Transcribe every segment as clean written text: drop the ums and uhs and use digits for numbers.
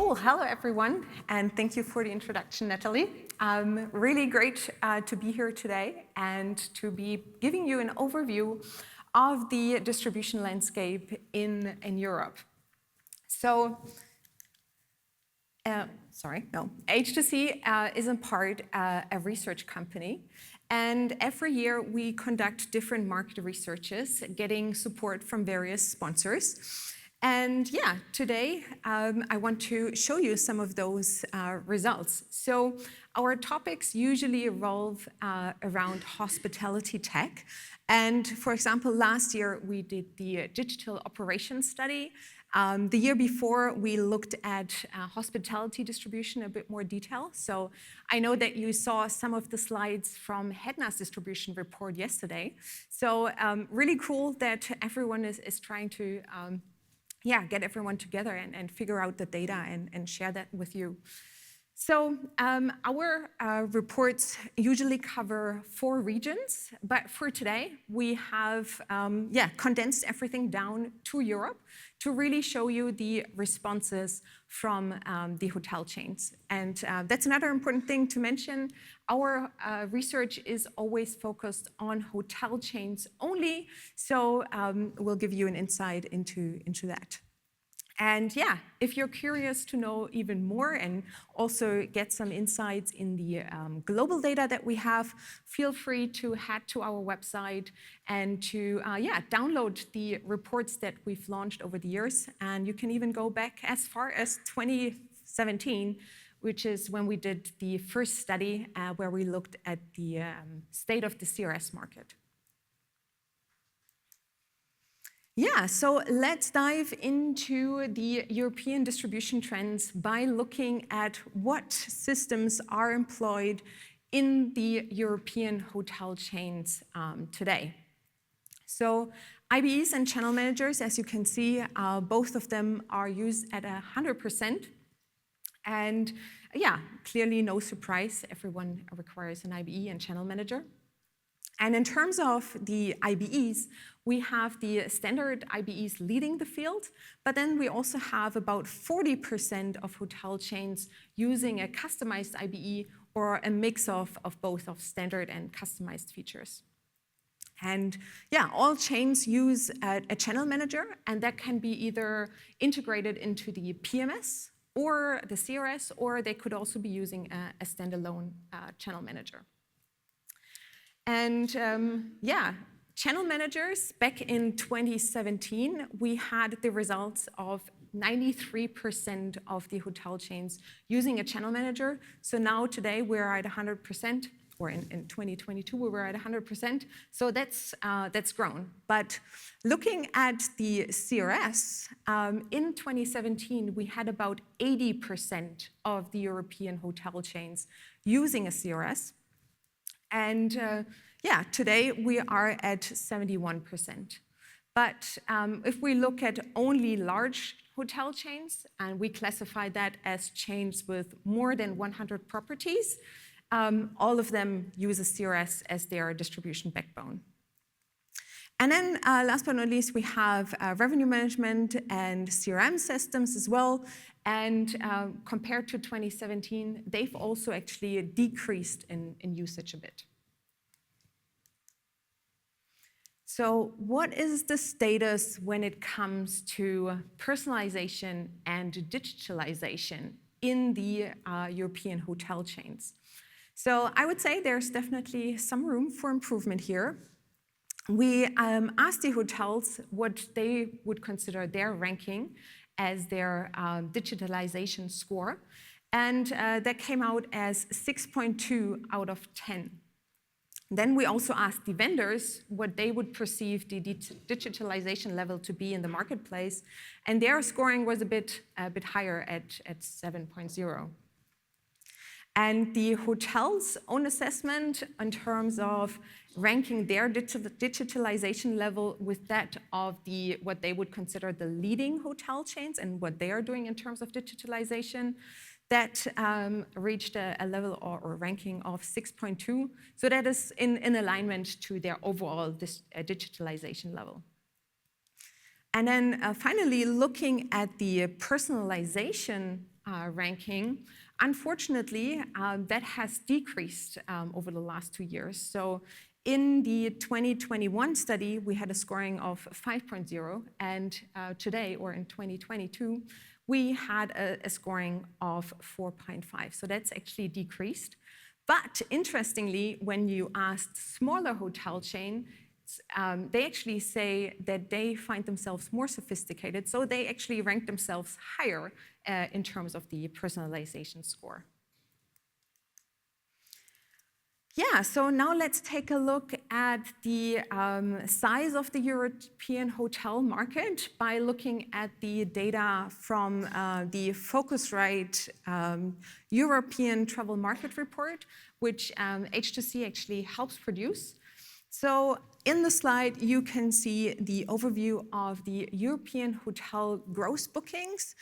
Cool. Hello, everyone, and thank you for the introduction, Natalie. Really great to be here today and to be giving you an overview of the distribution landscape in Europe. So, H2C is in part a research company, and every year we conduct different market researches, getting support from various sponsors. And yeah, today I want to show you some of those results. So our topics usually revolve around hospitality tech. And for example, last year we did the digital operations study. The year before, we looked at hospitality distribution in a bit more detail. So I know that you saw some of the slides from Hedna's distribution report yesterday. So really cool that everyone is trying to get everyone together and figure out the data and share that with you. So our reports usually cover 4 regions, but for today we have condensed everything down to Europe to really show you the responses from the hotel chains. And that's another important thing to mention. Our research is always focused on hotel chains only, so we'll give you an insight into that. And yeah, if you're curious to know even more and also get some insights in the global data that we have, feel free to head to our website and to download the reports that we've launched over the years. And you can even go back as far as 2017, which is when we did the first study where we looked at the state of the CRS market. Yeah, so let's dive into the European distribution trends by looking at what systems are employed in the European hotel chains today. So IBEs and channel managers, as you can see, both of them are used at 100%. And yeah, clearly no surprise, everyone requires an IBE and channel manager. And in terms of the IBEs, we have the standard IBEs leading the field, but then we also have about 40% of hotel chains using a customized IBE or a mix of both of standard and customized features. And yeah, all chains use a channel manager, and that can be either integrated into the PMS or the CRS, or they could also be using a standalone channel manager. And channel managers, back in 2017, we had the results of 93% of the hotel chains using a channel manager. So now today we're at 100%, or in 2022 we were at 100%. So that's grown. But looking at the CRS, in 2017 we had about 80% of the European hotel chains using a CRS. And today we are at 71%. But if we look at only large hotel chains, and we classify that as chains with more than 100 properties, all of them use a CRS as their distribution backbone. And then last but not least, we have revenue management and CRM systems as well. And compared to 2017, they've also actually decreased in usage a bit. So what is the status when it comes to personalization and digitalization in the European hotel chains? So I would say there's definitely some room for improvement here. We asked the hotels what they would consider their ranking as their digitalization score, and that came out as 6.2 out of 10. Then we also asked the vendors what they would perceive the digitalization level to be in the marketplace, and their scoring was a bit higher at 7.0. And the hotel's own assessment in terms of ranking their digitalization level with that of what they would consider the leading hotel chains and what they are doing in terms of digitalization, that reached a level or ranking of 6.2. So that is in alignment to their overall digitalization level. And then finally, looking at the personalization ranking. Unfortunately, that has decreased over the last 2 years. So in the 2021 study, we had a scoring of 5.0, and today, or in 2022, we had a scoring of 4.5. So that's actually decreased. But interestingly, when you asked smaller hotel chains, they actually say that they find themselves more sophisticated, so they actually rank themselves higher in terms of the personalization score. Yeah, so now let's take a look at the size of the European hotel market by looking at the data from the Focusrite European Travel Market Report, which H2C actually helps produce. So in the slide, you can see the overview of the European hotel gross bookings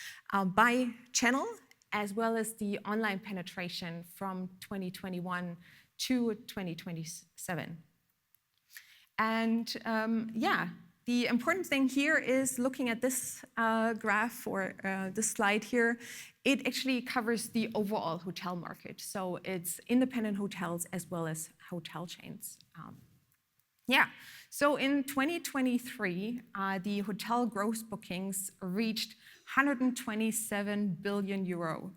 by channel, as well as the online penetration from 2021 to 2027. And yeah, the important thing here is looking at this graph or this slide here. It actually covers the overall hotel market. So it's independent hotels as well as hotel chains. Yeah, so in 2023, the hotel gross bookings reached 127 billion euro.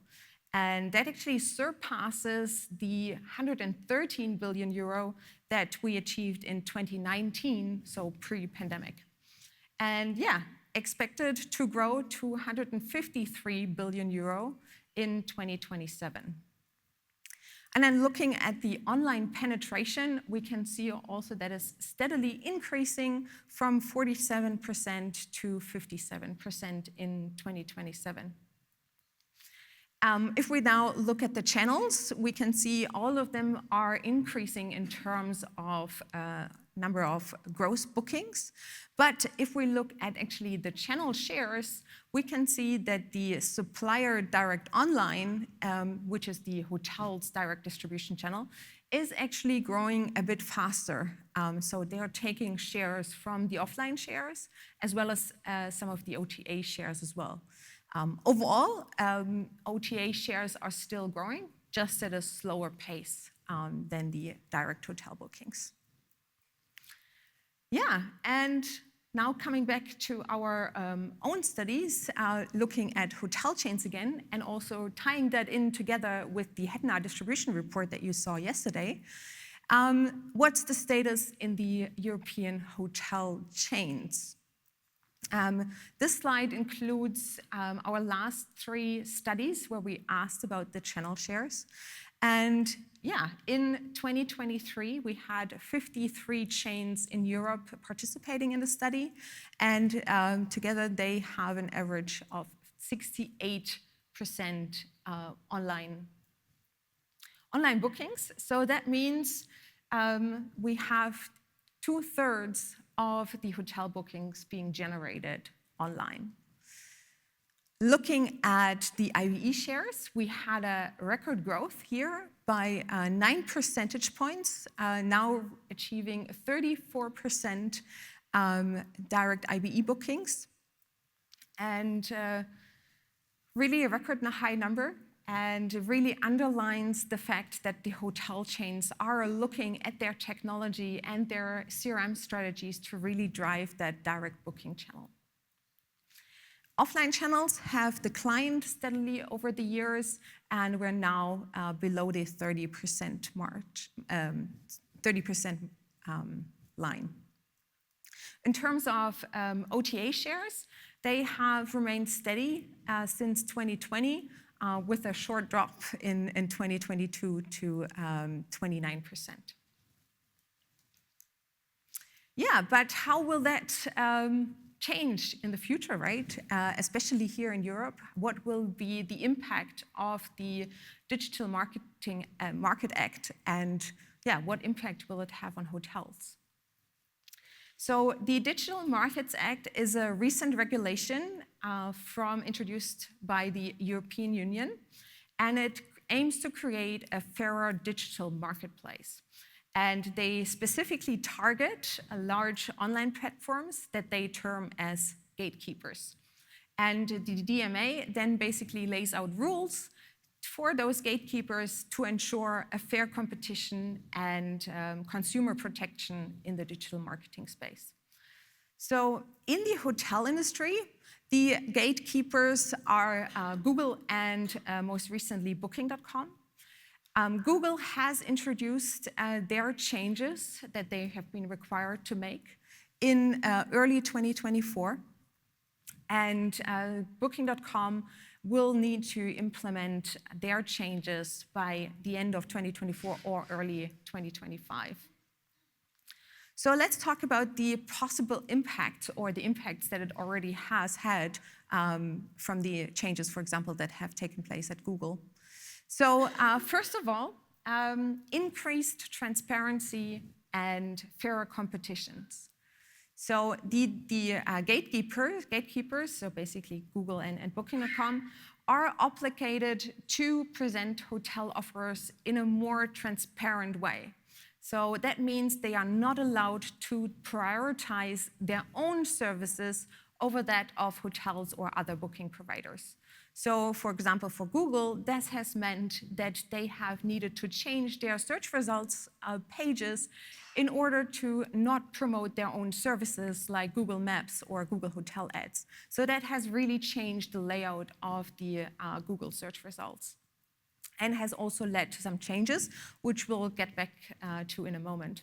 And that actually surpasses the 113 billion euro that we achieved in 2019, so pre-pandemic. And yeah, expected to grow to 153 billion euro in 2027. And then looking at the online penetration, we can see also that is steadily increasing from 47% to 57% in 2027. If we now look at the channels, we can see all of them are increasing in terms of number of gross bookings. But if we look at actually the channel shares, we can see that the supplier direct online, which is the hotel's direct distribution channel, is actually growing a bit faster. So they are taking shares from the offline shares, as well as some of the OTA shares as well. Overall, OTA shares are still growing, just at a slower pace than the direct hotel bookings. Yeah, and now coming back to our own studies, looking at hotel chains again, and also tying that in together with the Headwinds distribution report that you saw yesterday. What's the status in the European hotel chains? This slide includes our last 3 studies where we asked about the channel shares. And yeah, in 2023, we had 53 chains in Europe participating in the study. And together, they have an average of 68% online bookings. So that means we have 2/3 of the hotel bookings being generated online. Looking at the IBE shares, we had a record growth here by 9 percentage points, now achieving 34% direct IBE bookings. And really a record high number, and really underlines the fact that the hotel chains are looking at their technology and their CRM strategies to really drive that direct booking channel. Offline channels have declined steadily over the years, and we're now below the 30% line. In terms of OTA shares, they have remained steady since 2020, with a short drop in 2022 to 29%. Yeah, but how will that change in the future, right? Especially here in Europe, what will be the impact of the Digital Market Act, and yeah, what impact will it have on hotels? So the Digital Markets Act is a recent regulation introduced by the European Union, and it aims to create a fairer digital marketplace. And they specifically target large online platforms that they term as gatekeepers. And the DMA then basically lays out rules for those gatekeepers to ensure a fair competition and consumer protection in the digital marketing space. So in the hotel industry, the gatekeepers are Google and most recently Booking.com. Google has introduced their changes that they have been required to make in early 2024. And Booking.com will need to implement their changes by the end of 2024 or early 2025. So let's talk about the possible impact or the impacts that it already has had from the changes, for example, that have taken place at Google. So first of all, increased transparency and fairer competitions. So the gatekeepers, so basically Google and Booking.com, are obligated to present hotel offers in a more transparent way. So that means they are not allowed to prioritize their own services over that of hotels or other booking providers. So, for example, for Google, this has meant that they have needed to change their search results pages in order to not promote their own services like Google Maps or Google Hotel Ads. So that has really changed the layout of the Google search results and has also led to some changes, which we'll get back to in a moment.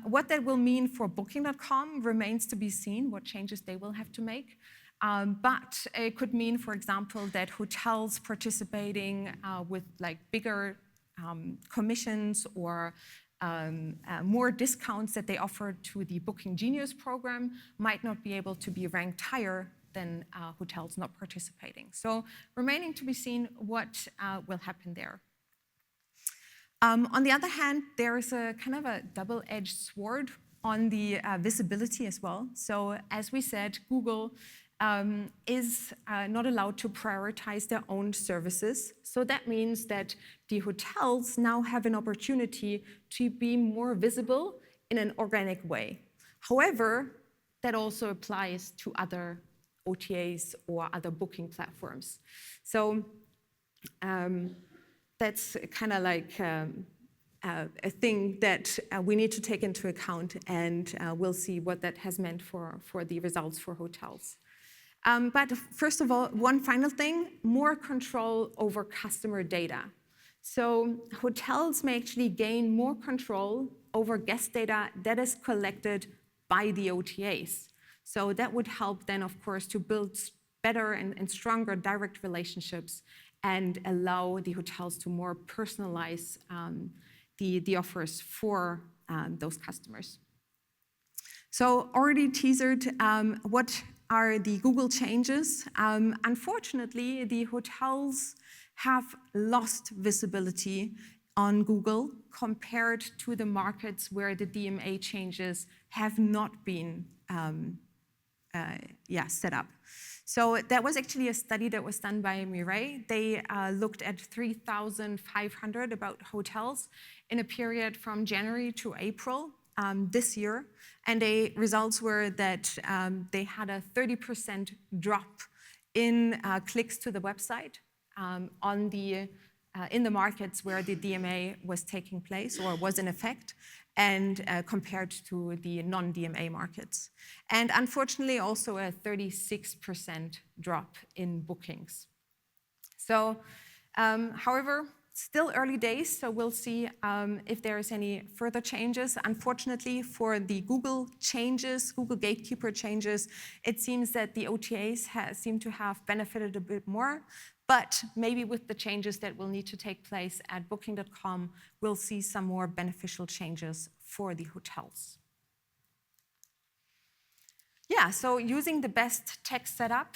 What that will mean for Booking.com remains to be seen, what changes they will have to make. But it could mean, for example, that hotels participating with like bigger commissions or more discounts that they offer to the Booking Genius program might not be able to be ranked higher than hotels not participating. So remaining to be seen what will happen there. On the other hand, there is a kind of a double-edged sword on the visibility as well. So as we said, Google is not allowed to prioritize their own services. So that means that the hotels now have an opportunity to be more visible in an organic way. However, that also applies to other OTAs or other booking platforms. So that's kind of like a thing that we need to take into account, and we'll see what that has meant for the results for hotels. But first of all, one final thing, more control over customer data. So hotels may actually gain more control over guest data that is collected by the OTAs. So that would help then, of course, to build better and stronger direct relationships and allow the hotels to more personalize the offers for those customers. So already teasered what are the Google changes. Unfortunately, the hotels have lost visibility on Google compared to the markets where the DMA changes have not been set up. So that was actually a study that was done by Mirai. They looked at 3,500 about hotels in a period from January to April this year. And the results were that they had a 30% drop in clicks to the website in the markets where the DMA was taking place or was in effect, and compared to the non-DMA markets. And unfortunately, also a 36% drop in bookings. So, however, still early days, so we'll see if there is any further changes. Unfortunately, for the Google changes, Google Gatekeeper changes, it seems that the OTAs seem to have benefited a bit more. But maybe with the changes that will need to take place at Booking.com, we'll see some more beneficial changes for the hotels. Yeah, so using the best tech setup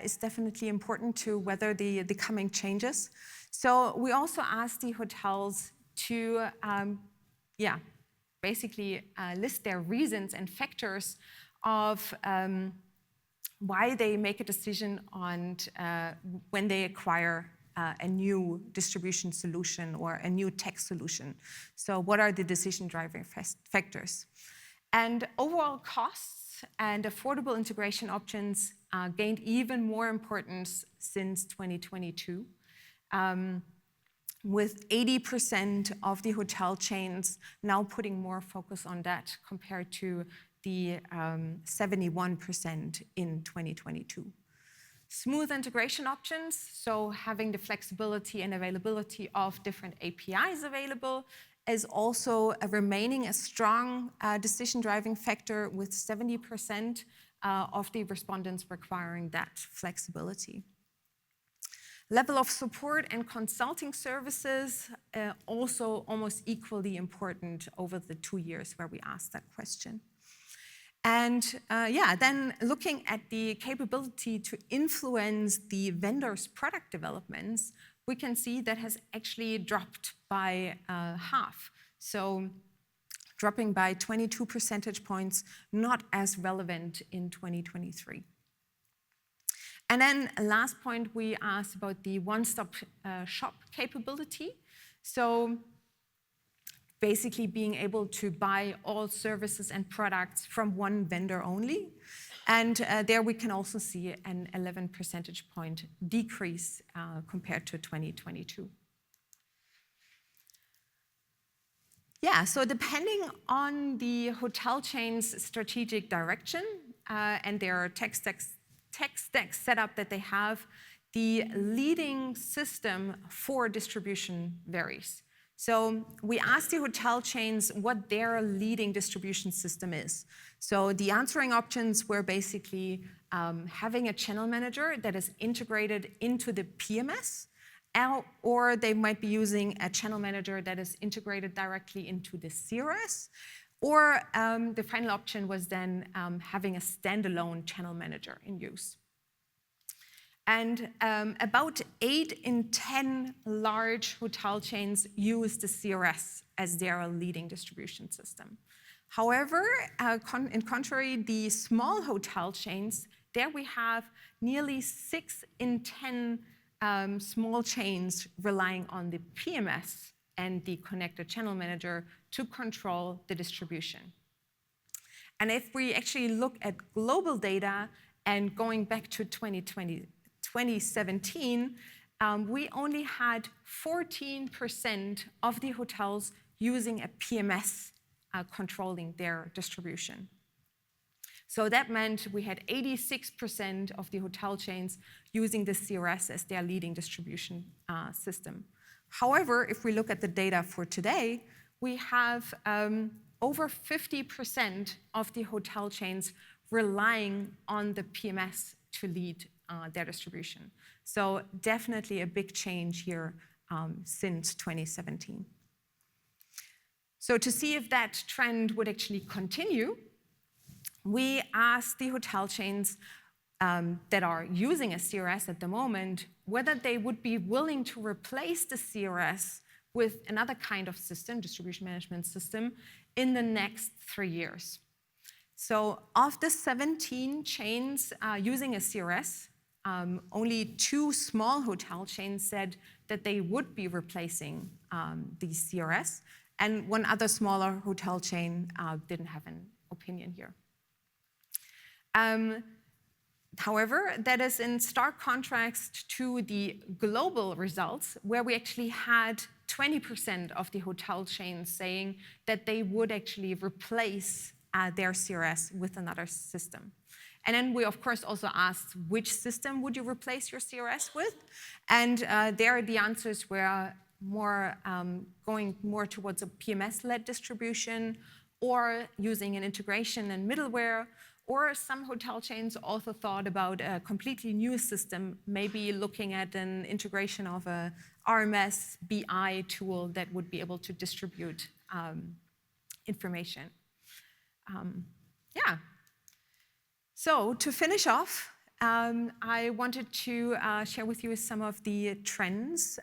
is definitely important to weather the coming changes. So we also asked the hotels to, basically list their reasons and factors of why they make a decision on when they acquire a new distribution solution or a new tech solution. So what are the decision driving factors? And overall costs and affordable integration options gained even more importance since 2022. With 80% of the hotel chains now putting more focus on that compared to the 71% in 2022. Smooth integration options, so having the flexibility and availability of different APIs available, is also remaining a strong decision-driving factor, with 70% of the respondents requiring that flexibility. Level of support and consulting services also almost equally important over the 2 years where we asked that question. And then looking at the capability to influence the vendor's product developments, we can see that has actually dropped by half. So dropping by 22 percentage points, not as relevant in 2023. And then last point, we asked about the one-stop shop capability. So basically being able to buy all services and products from one vendor only. And there we can also see an 11 percentage point decrease compared to 2022. Yeah, so depending on the hotel chain's strategic direction and their tech stack setup that they have, the leading system for distribution varies. So we asked the hotel chains what their leading distribution system is. So the answering options were basically having a channel manager that is integrated into the PMS, or they might be using a channel manager that is integrated directly into the CRS, or the final option was then having a standalone channel manager in use. And about 8 in 10 large hotel chains use the CRS as their leading distribution system. However, in contrary, the small hotel chains, there we have nearly 6 in 10 small chains relying on the PMS and the connected channel manager to control the distribution. And if we actually look at global data and going back to 2017, we only had 14% of the hotels using a PMS controlling their distribution. So that meant we had 86% of the hotel chains using the CRS as their leading distribution system. However, if we look at the data for today, we have over 50% of the hotel chains relying on the PMS to lead their distribution. So definitely a big change here since 2017. So to see if that trend would actually continue, we asked the hotel chains that are using a CRS at the moment whether they would be willing to replace the CRS with another kind of system, distribution management system, in the next 3 years. So of the 17 chains using a CRS, only 2 small hotel chains said that they would be replacing the CRS, and 1 other smaller hotel chain didn't have an opinion here. However, that is in stark contrast to the global results, where we actually had 20% of the hotel chains saying that they would actually replace their CRS with another system. And then we, of course, also asked which system would you replace your CRS with? And there the answers were more going more towards a PMS-led distribution, or using an integration and middleware, or some hotel chains also thought about a completely new system, maybe looking at an integration of a RMS BI tool that would be able to distribute information. So to finish off, I wanted to share with you some of the trends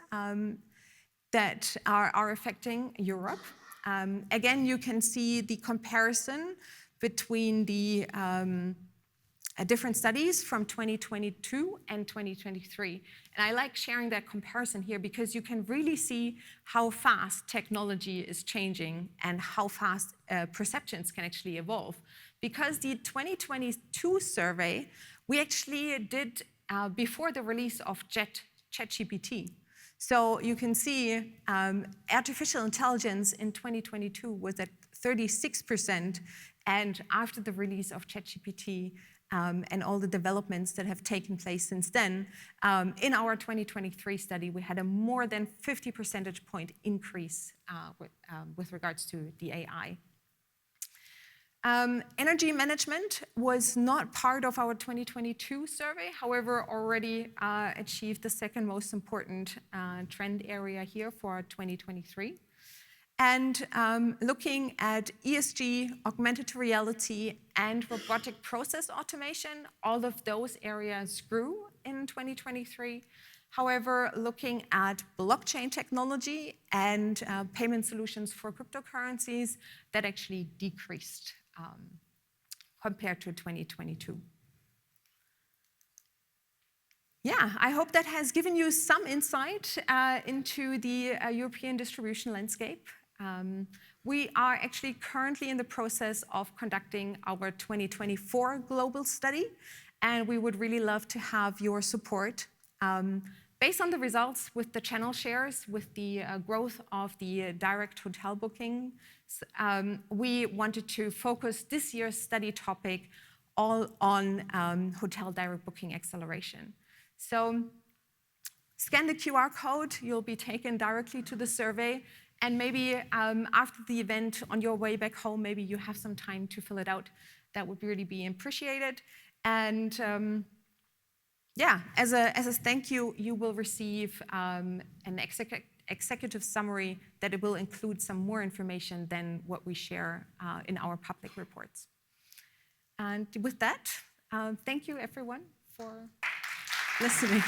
that are affecting Europe. Again, you can see the comparison between the different studies from 2022 and 2023. And I like sharing that comparison here because you can really see how fast technology is changing and how fast perceptions can actually evolve. Because the 2022 survey, we actually did before the release of ChatGPT. So you can see artificial intelligence in 2022 was at 36%, and after the release of ChatGPT and all the developments that have taken place since then, in our 2023 study, we had a more than 50 percentage point increase with regards to the AI. Energy management was not part of our 2022 survey, however, already achieved the second most important trend area here for 2023. And looking at ESG, augmented reality, and robotic process automation, all of those areas grew in 2023. However, looking at blockchain technology and payment solutions for cryptocurrencies, that actually decreased compared to 2022. Yeah, I hope that has given you some insight into the European distribution landscape. We are actually currently in the process of conducting our 2024 global study, and we would really love to have your support. Based on the results with the channel shares, with the growth of the direct hotel booking, we wanted to focus this year's study topic all on hotel direct booking acceleration. So scan the QR code, you'll be taken directly to the survey, and maybe after the event on your way back home, maybe you have some time to fill it out. That would really be appreciated. And yeah, as a thank you, you will receive an executive summary that it will include some more information than what we share in our public reports. And with that, thank you everyone for listening.